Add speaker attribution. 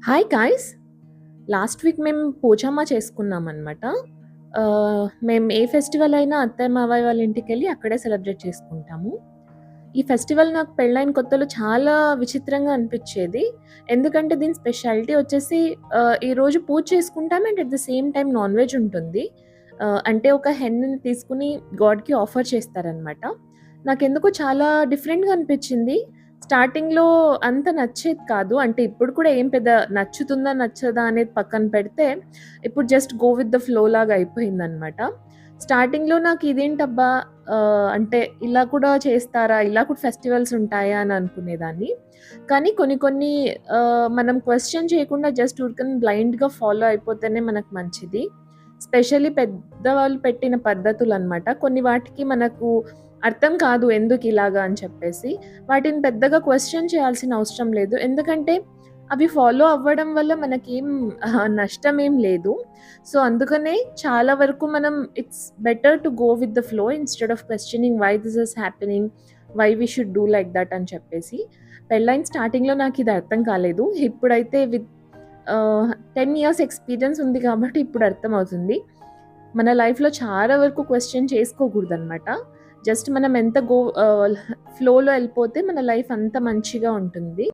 Speaker 1: Hi guys! Last week మేము పోచమ్మ చేసుకున్నామనమాట. మేము ఏ festival అయినా అత్తయ్య, మావయ్య వాళ్ళ ఇంటికెళ్ళి అక్కడే సెలబ్రేట్ చేసుకుంటాము. ఈ ఫెస్టివల్ నాకు పెళ్ళైన కొత్తలో చాలా విచిత్రంగా అనిపిచ్చేది. ఎందుకంటే దీని స్పెషాలిటీ వచ్చేసి ఈరోజు పూజ చేసుకుంటాం and at the same time non veg ఉంటుంది. అంటే ఒక హెన్‌ని తీసుకొని గాడ్‌కి ఆఫర్ చేస్తారనమాట. నాకెందుకో చాలా డిఫరెంట్‌గా అనిపిచ్చింది. స్టార్టింగ్‌లో అంత నచ్చేది కాదు. అంటే ఇప్పుడు కూడా ఏం పెద్ద నచ్చుతుందా, నచ్చదా అనేది పక్కన పెడితే, ఇప్పుడు just go with the flow లాగా అయిపోయిందనమాట. స్టార్టింగ్‌లో నాకు ఇదేంటబ్బా! అంటే ఇలా కూడా చేస్తారా? ఇలా కూడా ఫెస్టివల్స్ ఉంటాయా? అని అనుకునేదాన్ని. కానీ కొన్ని కొన్ని మనం క్వెషన్ చేయకుండా జస్ట్ ఊరికనే బ్లైండ్‌గా ఫాలో అయిపోతేనే మనకు మంచిది. స్పెషల్లీ పెద్దవాళ్ళు పెట్టిన పద్ధతులనమాట. కొన్ని వాటికి మనకు అర్థం కాదు ఎందుకిలాగా అని చెప్పేసి. వాటిని పెద్దగా క్వెషన్ చేయాల్సిన అవసరం లేదు. ఎందుకంటే అవి ఫాలో అవ్వడం వల్ల మనకేం నష్టమేం లేదు. సో, అందుకనే చాలా వరకు మనం it's better to go with the flow instead of questioning why this is happening, why we should do like that అని చెప్పేసి. పెళ్ళైన స్టార్టింగ్‌లో నాకిది అర్థం కాలేదు. ఇప్పుడైతే విత్ 10 ఇయర్స్ ఎక్స్‌పీరియన్స్ ఉంది కాబట్టి ఇప్పుడు అర్థమవుతుంది. మన లైఫ్‌లో చాలా వరకు క్వెషన్ చేసుకోకూడదనమాట. జస్ట్ మనం ఎంత ఫ్లోలో ఎళ్ళిపోతే మన లైఫ్ అంత మంచిగా ఉంటుంది.